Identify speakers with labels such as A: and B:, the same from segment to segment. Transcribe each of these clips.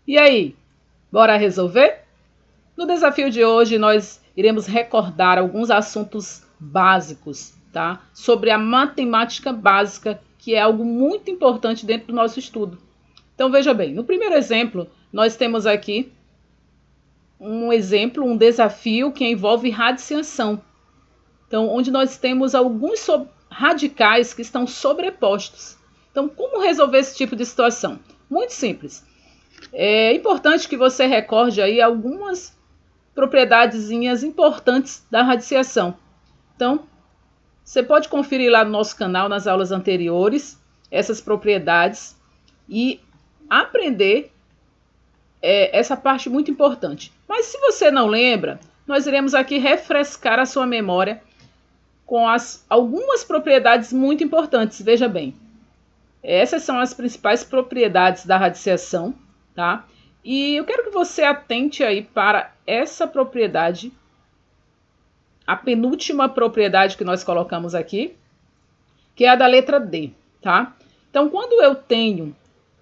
A: E aí, bora resolver? No desafio de hoje, nós iremos recordar alguns assuntos básicos, tá? Sobre a matemática básica, que é algo muito importante dentro do nosso estudo. Então, veja bem, no primeiro exemplo, nós temos aqui um desafio que envolve radiciação. Então, onde nós temos alguns radicais que estão sobrepostos. Então, como resolver esse tipo de situação? Muito simples. É importante que você recorde aí algumas propriedadezinhas importantes da radiciação. Então, você pode conferir lá no nosso canal, nas aulas anteriores, essas propriedades e aprender essa parte muito importante. Mas se você não lembra, nós iremos aqui refrescar a sua memória com algumas propriedades muito importantes. Veja bem, essas são as principais propriedades da radiciação, tá? E eu quero que você atente aí para essa propriedade, a penúltima propriedade que nós colocamos aqui, que é a da letra D, tá? Então, quando eu tenho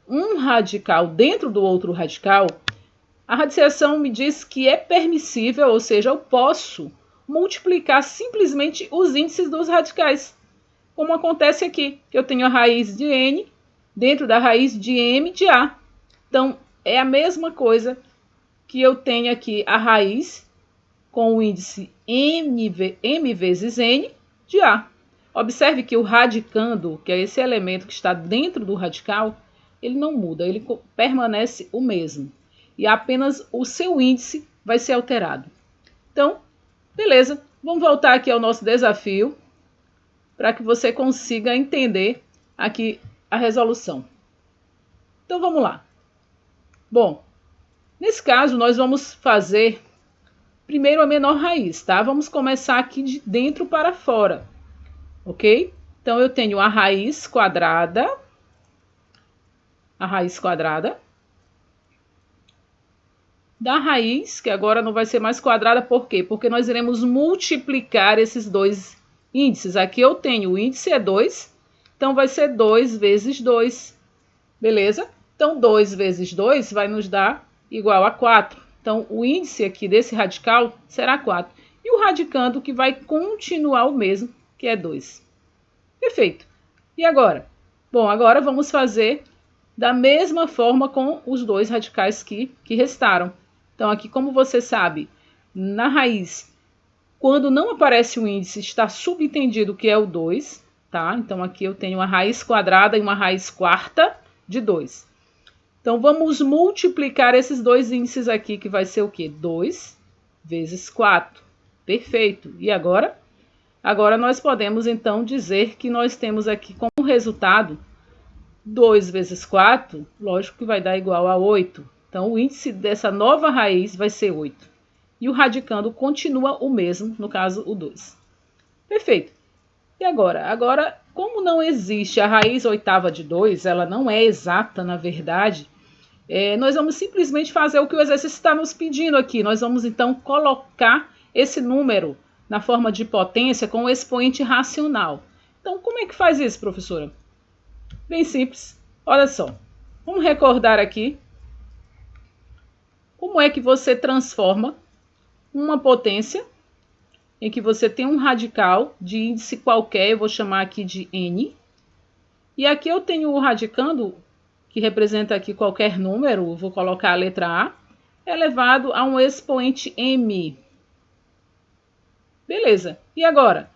A: um radical dentro do outro radical, a radiciação me diz que é permissível, ou seja, eu posso multiplicar simplesmente os índices dos radicais, como acontece aqui, que eu tenho a raiz de n dentro da raiz de m de a. Então, é a mesma coisa que eu tenho aqui a raiz com o índice m vezes n de a. Observe que o radicando, que é esse elemento que está dentro do radical, ele não muda, ele permanece o mesmo. E apenas o seu índice vai ser alterado. Então, beleza, vamos voltar aqui ao nosso desafio para que você consiga entender aqui a resolução. Então, vamos lá. Bom, nesse caso, nós vamos fazer primeiro a menor raiz, tá? Vamos começar aqui de dentro para fora, ok? Então, eu tenho a raiz quadrada da raiz, que agora não vai ser mais quadrada, por quê? Porque nós iremos multiplicar esses dois índices. Aqui eu tenho o índice é 2, então vai ser 2 vezes 2, beleza? Então, 2 vezes 2 vai nos dar igual a 4. Então, o índice aqui desse radical será 4. E o radicando que vai continuar o mesmo, que é 2. Perfeito. E agora? Bom, agora vamos fazer da mesma forma com os dois radicais que restaram. Então, aqui, como você sabe, na raiz, quando não aparece o índice, está subentendido que é o 2, tá? Então, aqui eu tenho uma raiz quadrada e uma raiz quarta de 2. Então, vamos multiplicar esses dois índices aqui, que vai ser o quê? 2 vezes 4. Perfeito. E agora? Agora, nós podemos, então, dizer que nós temos aqui como resultado 2 vezes 4, lógico que vai dar igual a 8. Então, o índice dessa nova raiz vai ser 8. E o radicando continua o mesmo, no caso, o 2. Perfeito. E agora? Agora, como não existe a raiz oitava de 2, ela não é exata, na verdade, nós vamos simplesmente fazer o que o exercício está nos pedindo aqui. Nós vamos, então, colocar esse número na forma de potência com o expoente racional. Então, como é que faz isso, professora? Bem simples. Olha só. Vamos recordar aqui como é que você transforma uma potência em que você tem um radical de índice qualquer, eu vou chamar aqui de n, e aqui eu tenho o radicando, que representa aqui qualquer número, vou colocar a letra A, elevado a um expoente m. Beleza. E agora?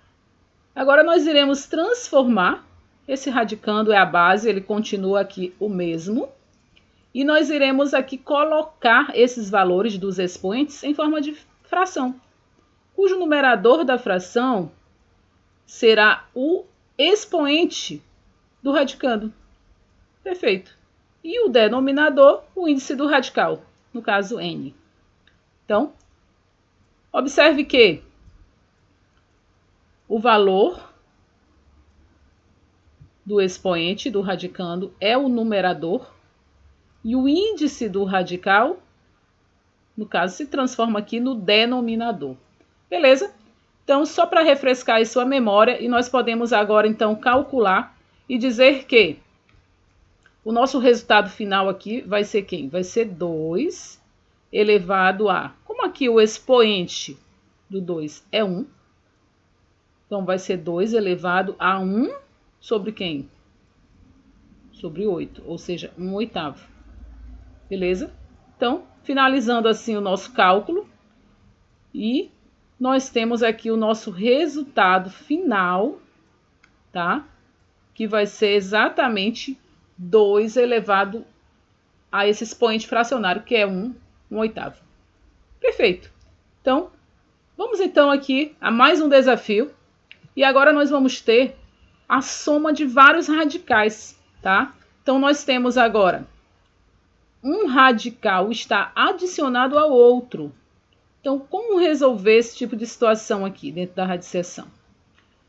A: Agora nós iremos transformar, esse radicando é a base, ele continua aqui o mesmo, e nós iremos aqui colocar esses valores dos expoentes em forma de fração, cujo numerador da fração será o expoente do radicando. Perfeito. E o denominador, o índice do radical, no caso n. Então, observe que o valor do expoente do radicando é o numerador e o índice do radical, no caso, se transforma aqui no denominador. Beleza? Então, só para refrescar aí sua memória, e nós podemos agora, então, calcular e dizer que o nosso resultado final aqui vai ser quem? Vai ser 2 elevado a... Como aqui o expoente do 2 é 1, então vai ser 2 elevado a 1 sobre quem? Sobre 8, ou seja, 1/8. Beleza? Então, finalizando assim o nosso cálculo, e nós temos aqui o nosso resultado final, tá? Que vai ser exatamente 2 elevado a esse expoente fracionário, que é 1/8. Perfeito. Então, vamos então aqui a mais um desafio. E agora nós vamos ter a soma de vários radicais, tá? Então, nós temos agora um radical está adicionado ao outro. Então, como resolver esse tipo de situação aqui dentro da radiciação?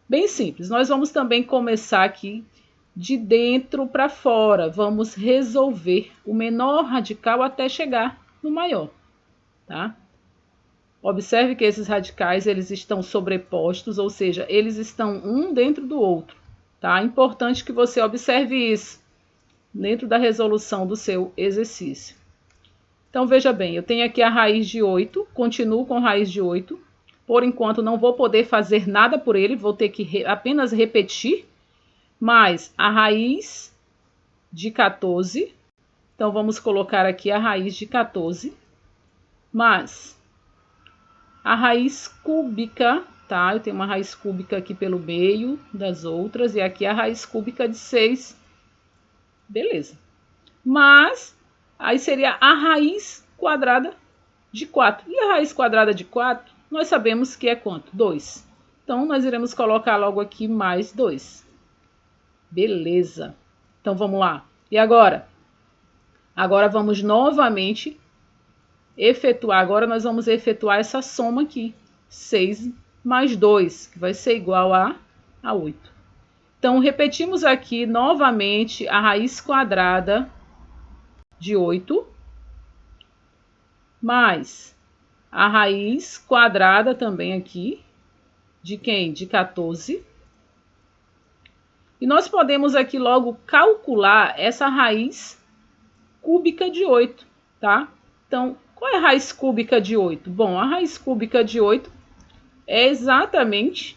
A: Bem simples, nós vamos também começar aqui de dentro para fora. Vamos resolver o menor radical até chegar no maior, tá? Observe que esses radicais eles estão sobrepostos, ou seja, eles estão um dentro do outro, tá? É importante que você observe isso dentro da resolução do seu exercício. Então, veja bem, eu tenho aqui a raiz de 8, continuo com raiz de 8. Por enquanto, não vou poder fazer nada por ele, vou ter que apenas repetir. Mais a raiz de 14. Então, vamos colocar aqui a raiz de 14. Mais a raiz cúbica, tá? Eu tenho uma raiz cúbica aqui pelo meio das outras. E aqui a raiz cúbica de 6. Beleza. Mas, aí seria a raiz quadrada de 4. E a raiz quadrada de 4, nós sabemos que é quanto? 2. Então, nós iremos colocar logo aqui mais 2. Beleza. Então, vamos lá. E agora? Agora, vamos novamente efetuar. Agora, nós vamos efetuar essa soma aqui. 6 mais 2, que vai ser igual a 8. Então, repetimos aqui novamente a raiz quadrada de 8, mais a raiz quadrada também aqui, de quem? De 14. E nós podemos aqui logo calcular essa raiz cúbica de 8, tá? Então, qual é a raiz cúbica de 8? Bom, a raiz cúbica de 8 é exatamente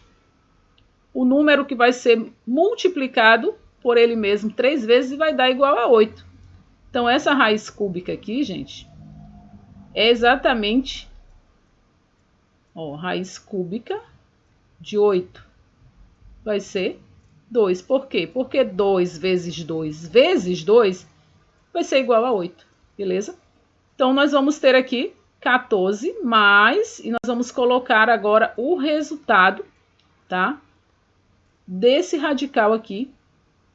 A: o número que vai ser multiplicado por ele mesmo 3 vezes e vai dar igual a 8. Então, essa raiz cúbica aqui, gente, é exatamente raiz cúbica de 8. Vai ser 2. Por quê? Porque 2 vezes 2 vezes 2 vai ser igual a 8. Beleza? Então, nós vamos ter aqui 14 mais, e nós vamos colocar agora o resultado, tá? Desse radical aqui,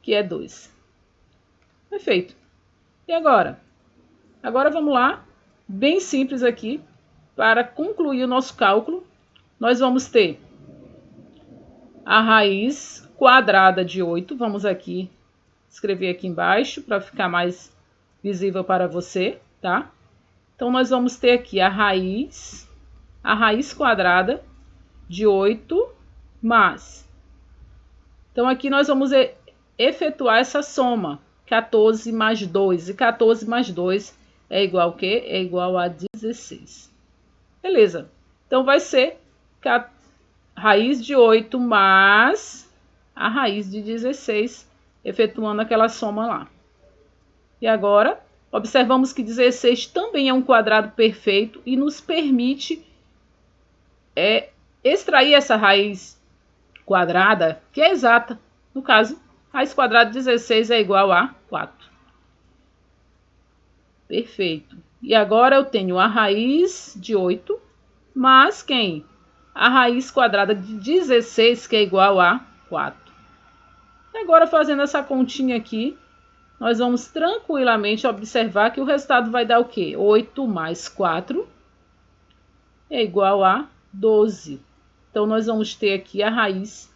A: que é 2. Perfeito. E agora? Agora vamos lá, bem simples aqui, para concluir o nosso cálculo. Nós vamos ter a raiz quadrada de 8. Vamos aqui escrever aqui embaixo para ficar mais visível para você, tá? Então, nós vamos ter aqui a raiz quadrada de 8 mais. Então, aqui nós vamos efetuar essa soma. 14 mais 2. E 14 mais 2 é igual a quê? É igual a 16. Beleza. Então, vai ser raiz de 8 mais a raiz de 16, efetuando aquela soma lá. E agora, observamos que 16 também é um quadrado perfeito e nos permite extrair essa raiz quadrada, que é exata. No caso, raiz quadrada de 16 é igual a 4. Perfeito. E agora eu tenho a raiz de 8, mais quem? A raiz quadrada de 16, que é igual a 4. E agora, fazendo essa continha aqui, nós vamos tranquilamente observar que o resultado vai dar o quê? 8 mais 4 é igual a 12. Então, nós vamos ter aqui a raiz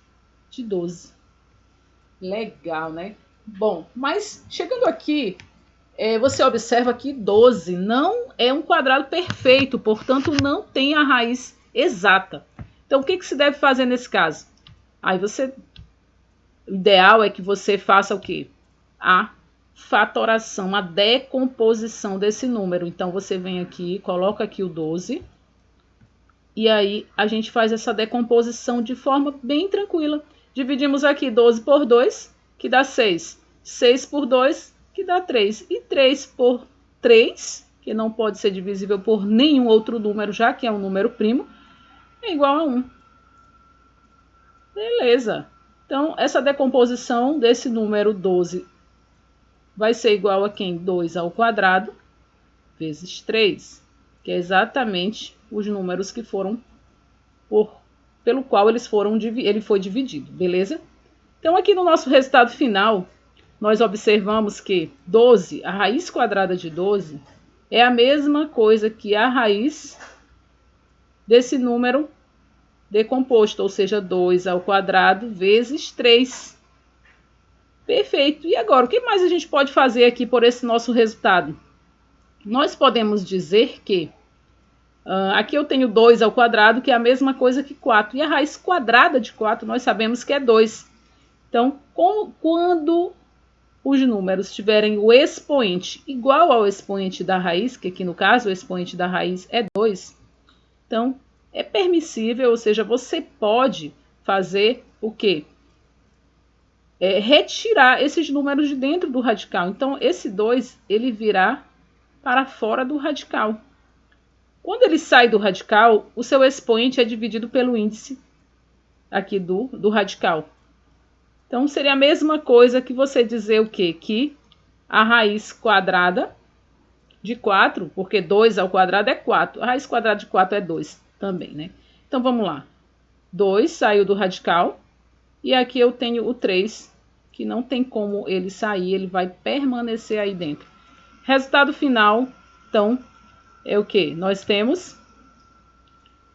A: de 12. Legal, né? Bom, mas chegando aqui, você observa que 12 não é um quadrado perfeito, portanto, não tem a raiz exata. Então, o que se deve fazer nesse caso? Aí o ideal é que você faça o quê? A fatoração, a decomposição desse número. Então, você vem aqui, coloca aqui o 12. E aí, a gente faz essa decomposição de forma bem tranquila. Dividimos aqui 12 por 2, que dá 6. 6 por 2, que dá 3. E 3 por 3, que não pode ser divisível por nenhum outro número, já que é um número primo, é igual a 1. Beleza. Então, essa decomposição desse número 12 vai ser igual a quem? 2 ao quadrado vezes 3, que é exatamente os números que foram pelo qual ele foi dividido, beleza? Então, aqui no nosso resultado final, nós observamos que 12, a raiz quadrada de 12, é a mesma coisa que a raiz desse número decomposto, ou seja, 2 ao quadrado vezes 3. Perfeito. E agora, o que mais a gente pode fazer aqui por esse nosso resultado? Nós podemos dizer que aqui eu tenho 2 ao quadrado, que é a mesma coisa que 4. E a raiz quadrada de 4, nós sabemos que é 2. Então, quando os números tiverem o expoente igual ao expoente da raiz, que aqui no caso o expoente da raiz é 2, então é permissível, ou seja, você pode fazer o quê? Retirar esses números de dentro do radical. Então, esse 2, ele virá para fora do radical. Quando ele sai do radical, o seu expoente é dividido pelo índice aqui do radical. Então, seria a mesma coisa que você dizer o quê? Que a raiz quadrada de 4, porque 2 ao quadrado é 4. A raiz quadrada de 4 é 2 também, né? Então, vamos lá. 2 saiu do radical. E aqui eu tenho o 3, que não tem como ele sair, ele vai permanecer aí dentro. Resultado final, então, é o quê? Nós temos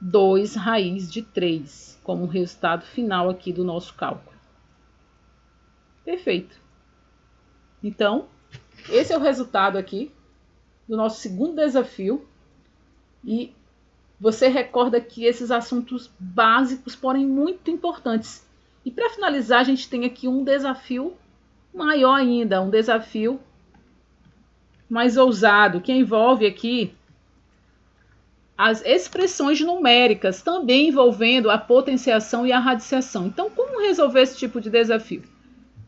A: 2 raiz de 3 como resultado final aqui do nosso cálculo. Perfeito. Então, esse é o resultado aqui do nosso segundo desafio. E você recorda que esses assuntos básicos, porém muito importantes. E para finalizar, a gente tem aqui um desafio maior ainda, um desafio mais ousado, que envolve aqui as expressões numéricas, também envolvendo a potenciação e a radiciação. Então, como resolver esse tipo de desafio?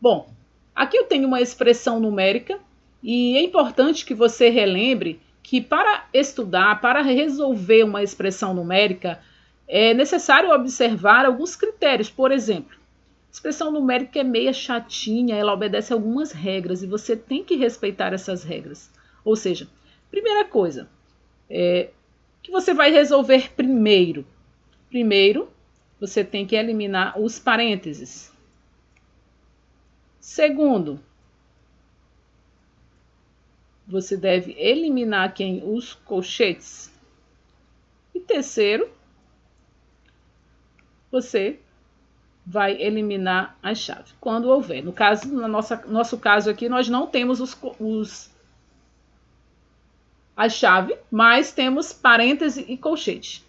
A: Bom, aqui eu tenho uma expressão numérica e é importante que você relembre que para estudar, para resolver uma expressão numérica, é necessário observar alguns critérios. Por exemplo, a expressão numérica é meia chatinha, ela obedece a algumas regras e você tem que respeitar essas regras. Ou seja, primeira coisa, que você vai resolver primeiro? Primeiro, você tem que eliminar os parênteses. Segundo, você deve eliminar os colchetes. E terceiro, você vai eliminar a chave, quando houver. No nosso caso aqui, nós não temos a chave, mas temos parêntese e colchete.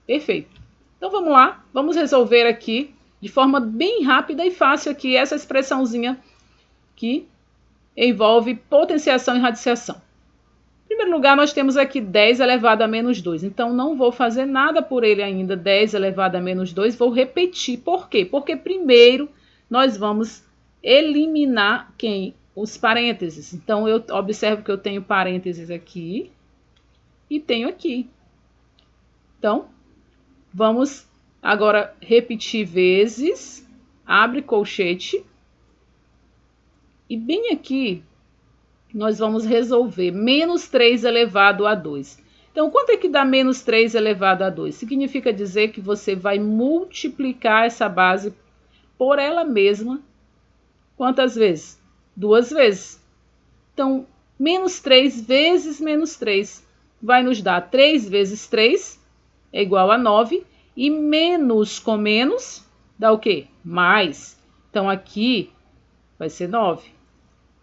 A: Perfeito. Então vamos lá, vamos resolver aqui de forma bem rápida e fácil aqui essa expressãozinha que envolve potenciação e radiciação. Em primeiro lugar, nós temos aqui 10 elevado a menos 2. Então, não vou fazer nada por ele ainda. 10 elevado a menos 2. Vou repetir. Por quê? Porque primeiro nós vamos eliminar os parênteses. Então, eu observo que eu tenho parênteses aqui e tenho aqui. Então, vamos agora repetir vezes. Abre colchete. E bem aqui, nós vamos resolver menos 3 elevado a 2. Então, quanto é que dá menos 3 elevado a 2? Significa dizer que você vai multiplicar essa base por ela mesma. Quantas vezes? 2 vezes. Então, menos 3 vezes menos 3 vai nos dar 3 vezes 3 é igual a 9. E menos com menos dá o quê? Mais. Então, aqui vai ser 9.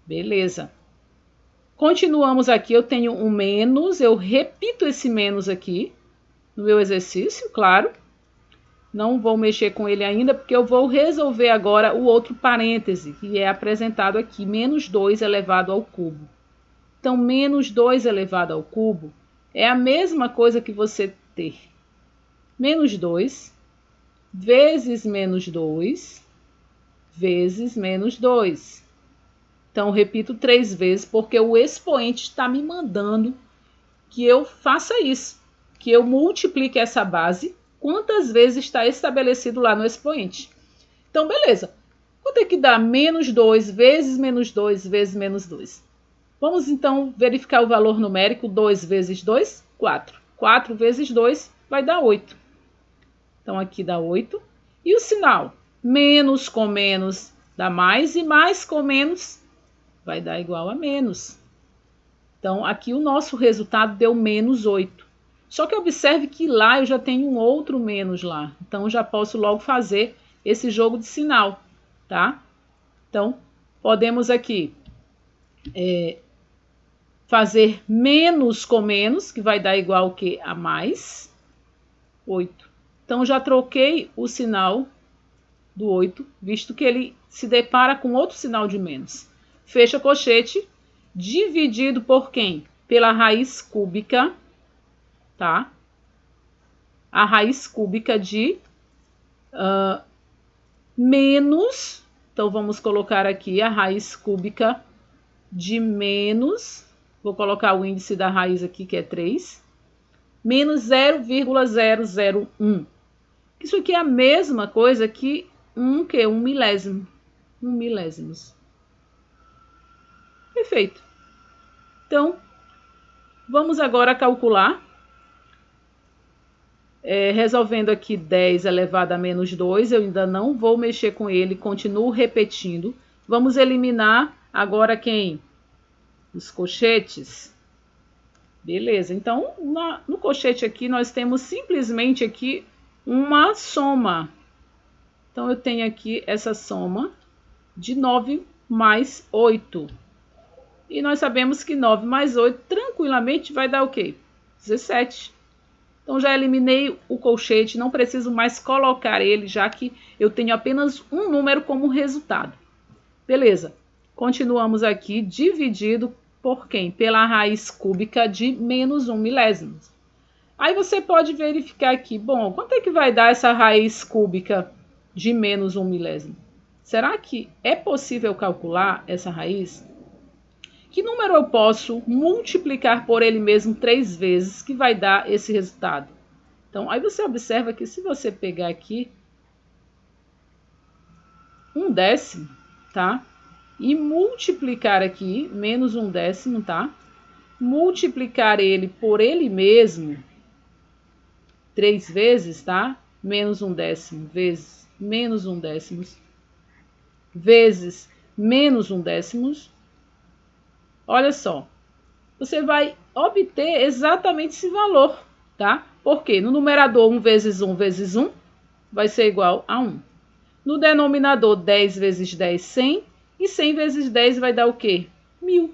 A: Beleza. Continuamos aqui, eu tenho um menos, eu repito esse menos aqui no meu exercício, claro. Não vou mexer com ele ainda, porque eu vou resolver agora o outro parêntese, que é apresentado aqui, menos 2 elevado ao cubo. Então, menos 2 elevado ao cubo é a mesma coisa que você ter menos 2 vezes menos 2 vezes menos 2. Então, repito 3 vezes, porque o expoente está me mandando que eu faça isso, que eu multiplique essa base quantas vezes está estabelecido lá no expoente. Então, beleza. Quanto é que dá menos 2 vezes menos 2 vezes menos 2? Vamos, então, verificar o valor numérico. 2 vezes 2, 4. 4 vezes 2 vai dar 8. Então, aqui dá 8. E o sinal? Menos com menos dá mais, e mais com menos vai dar igual a menos. Então, aqui o nosso resultado deu menos 8. Só que observe que lá eu já tenho um outro menos lá. Então, já posso logo fazer esse jogo de sinal, tá? Então, podemos aqui fazer menos com menos, que vai dar igual o quê? A mais 8. Então, já troquei o sinal do 8, visto que ele se depara com outro sinal de menos. Fecha colchete, dividido por quem? Pela raiz cúbica, tá? A raiz cúbica de menos, então vamos colocar aqui a raiz cúbica de menos, vou colocar o índice da raiz aqui, que é 3, menos 0,001. Isso aqui é a mesma coisa que um milésimo. 1 milésimos. Perfeito. Então, vamos agora calcular. Resolvendo aqui 10 elevado a menos 2, eu ainda não vou mexer com ele, continuo repetindo. Vamos eliminar agora quem? Os colchetes. Beleza, então no colchete aqui nós temos simplesmente aqui uma soma. Então eu tenho aqui essa soma de 9 mais 8. E nós sabemos que 9 mais 8 tranquilamente vai dar o quê? 17. Então, já eliminei o colchete, não preciso mais colocar ele, já que eu tenho apenas um número como resultado. Beleza. Continuamos aqui, dividido por quem? Pela raiz cúbica de menos 1 milésimo. Aí você pode verificar aqui, bom, quanto é que vai dar essa raiz cúbica de menos 1 milésimo? Será que é possível calcular essa raiz? Que número eu posso multiplicar por ele mesmo 3 vezes que vai dar esse resultado? Então, aí você observa que se você pegar aqui 1/10, tá? E multiplicar aqui, menos 1/10, tá? Multiplicar ele por ele mesmo 3 vezes, tá? Menos 1/10 vezes menos 1/10 vezes menos 1/10. Olha só, você vai obter exatamente esse valor, tá? Porque no numerador 1 vezes 1 vezes 1 vai ser igual a 1. No denominador 10 vezes 10, 100. E 100 vezes 10 vai dar o quê? 1000.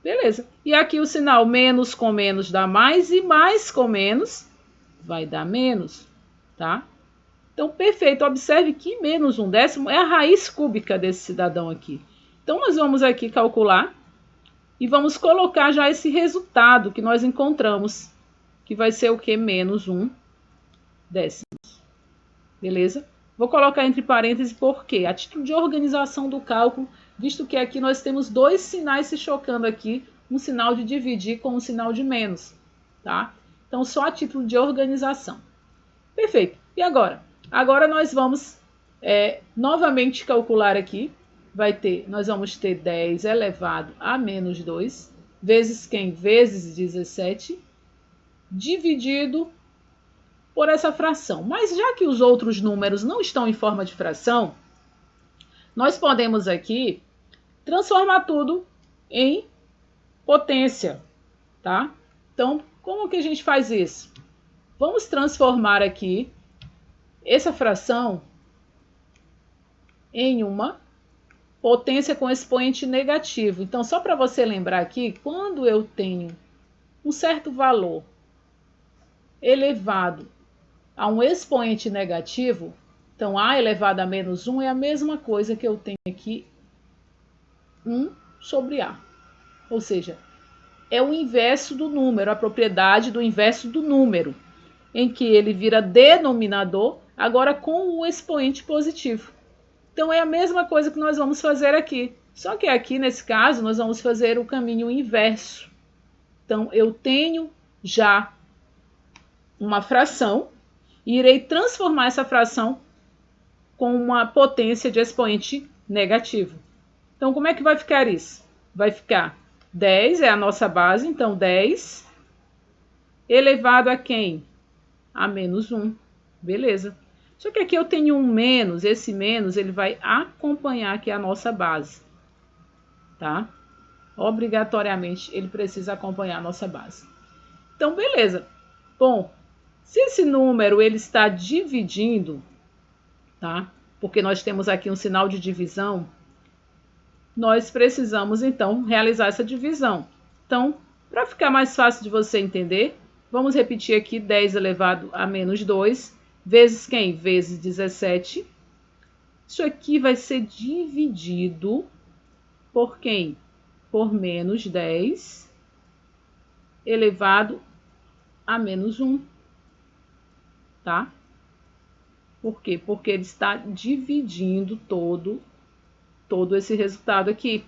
A: Beleza. E aqui o sinal menos com menos dá mais, e mais com menos vai dar menos, tá? Então, perfeito. Observe que menos 1/10 é a raiz cúbica desse cidadão aqui. Então, nós vamos aqui calcular e vamos colocar já esse resultado que nós encontramos, que vai ser o que? Menos 1/10. Beleza? Vou colocar entre parênteses porque a título de organização do cálculo, visto que aqui nós temos dois sinais se chocando aqui, um sinal de dividir com um sinal de menos, tá? Então, só a título de organização. Perfeito. E agora? Agora nós vamos novamente calcular aqui. Nós vamos ter 10 elevado a menos 2, vezes quem? Vezes 17, dividido por essa fração. Mas já que os outros números não estão em forma de fração, nós podemos aqui transformar tudo em potência, tá? Então, como que a gente faz isso? Vamos transformar aqui essa fração em uma potência com expoente negativo. Então, só para você lembrar aqui, quando eu tenho um certo valor elevado a um expoente negativo, então a elevado a menos 1 é a mesma coisa que eu tenho aqui 1 sobre a. Ou seja, é o inverso do número, a propriedade do inverso do número, em que ele vira denominador, agora com o expoente positivo. Então é a mesma coisa que nós vamos fazer aqui. Só que aqui, nesse caso, nós vamos fazer o caminho inverso. Então eu tenho já uma fração e irei transformar essa fração com uma potência de expoente negativo. Então como é que vai ficar isso? Vai ficar 10 é a nossa base, então 10 elevado a quem? A menos 1. Beleza. Só que aqui eu tenho um menos, esse menos ele vai acompanhar aqui a nossa base, tá? Obrigatoriamente ele precisa acompanhar a nossa base. Então, beleza. Bom, se esse número ele está dividindo, tá? Porque nós temos aqui um sinal de divisão, nós precisamos então realizar essa divisão. Então, para ficar mais fácil de você entender, vamos repetir aqui 10 elevado a menos 2, vezes quem? Vezes 17. Isso aqui vai ser dividido por quem? Por menos 10 elevado a menos 1. Tá? Por quê? Porque ele está dividindo todo esse resultado aqui.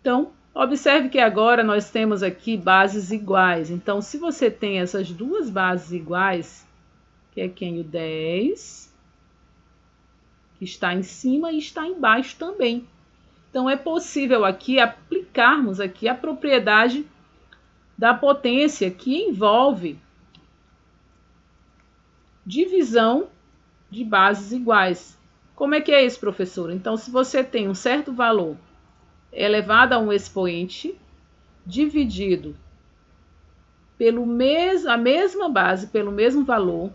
A: Então, observe que agora nós temos aqui bases iguais. Então, se você tem essas duas bases iguais, que é quem? O 10, que está em cima e está embaixo também. Então, é possível aqui aplicarmos aqui a propriedade da potência que envolve divisão de bases iguais. Como é que é isso, professor? Então, se você tem um certo valor elevado a um expoente dividido a mesma base, pelo mesmo valor,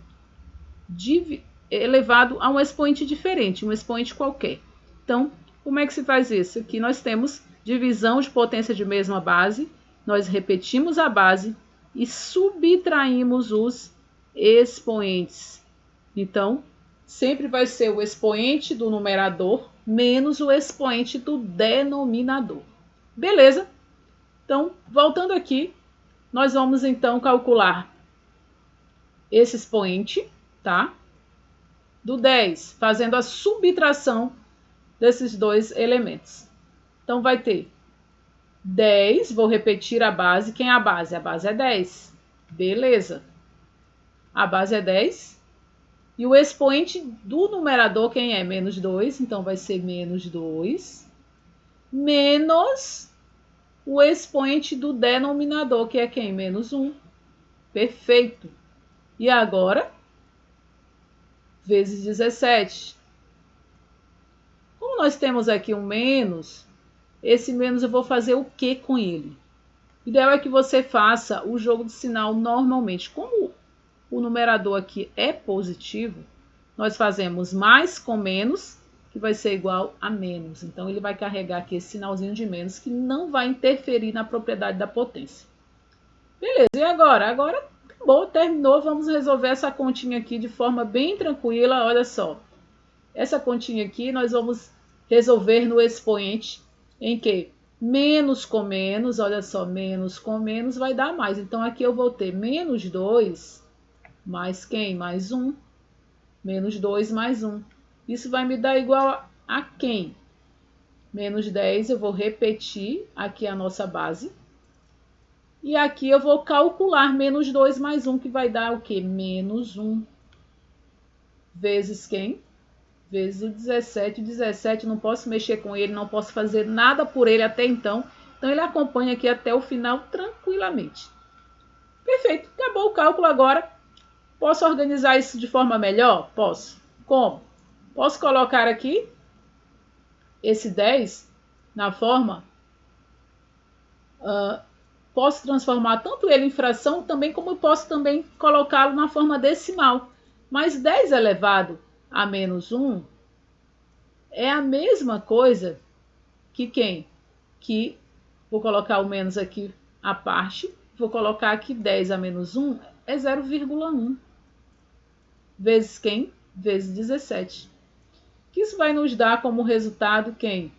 A: elevado a um expoente diferente, um expoente qualquer. Então, como é que se faz isso? Aqui nós temos divisão de potência de mesma base, nós repetimos a base e subtraímos os expoentes. Então, sempre vai ser o expoente do numerador menos o expoente do denominador. Beleza? Então, voltando aqui, nós vamos então calcular esse expoente, tá? Do 10, fazendo a subtração desses dois elementos. Então, vai ter 10, vou repetir a base. Quem é a base? A base é 10. Beleza. A base é 10. E o expoente do numerador, quem é? Menos 2. Então, vai ser menos 2. Menos o expoente do denominador, que é quem? Menos 1. Perfeito. E agora, vezes 17. Como nós temos aqui um menos, esse menos eu vou fazer o que com ele? O ideal é que você faça o jogo de sinal normalmente. Como o numerador aqui é positivo, nós fazemos mais com menos, que vai ser igual a menos. Então, ele vai carregar aqui esse sinalzinho de menos, que não vai interferir na propriedade da potência. Beleza, e agora? Agora acabou, terminou. Vamos resolver essa continha aqui de forma bem tranquila. Olha só, essa continha aqui nós vamos resolver no expoente em que menos com menos, olha só, menos com menos vai dar mais. Então, aqui eu vou ter menos 2 mais quem? Mais 1. Menos 2 mais 1. Isso vai me dar igual a quem? Menos 10, eu vou repetir aqui a nossa base. E aqui eu vou calcular menos 2 mais 1, que vai dar o quê? Menos 1. Vezes quem? Vezes o 17. O 17 não posso mexer com ele, não posso fazer nada por ele até então. Então, ele acompanha aqui até o final tranquilamente. Perfeito, acabou o cálculo agora. Posso organizar isso de forma melhor? Posso. Como? Posso colocar aqui esse 10 na forma... posso transformar tanto ele em fração, também como posso também colocá-lo na forma decimal. Mas 10 elevado a menos 1 é a mesma coisa que quem? Que vou colocar o menos aqui à parte, vou colocar aqui 10 a menos 1 é 0,1. vezes quem? Vezes 17. Que isso vai nos dar como resultado quem?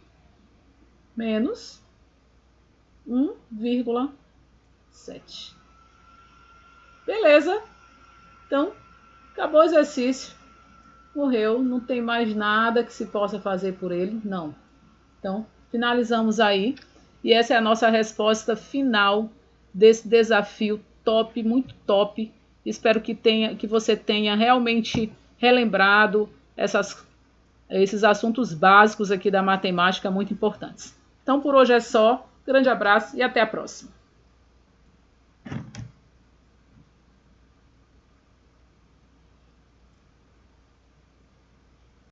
A: Menos 1,7. Beleza? Então, acabou o exercício. Morreu, não tem mais nada que se possa fazer por ele, não. Então, finalizamos aí. E essa é a nossa resposta final desse desafio top, muito top. Espero que você tenha realmente relembrado esses assuntos básicos aqui da matemática muito importantes. Então, por hoje é só. Grande abraço e até a próxima.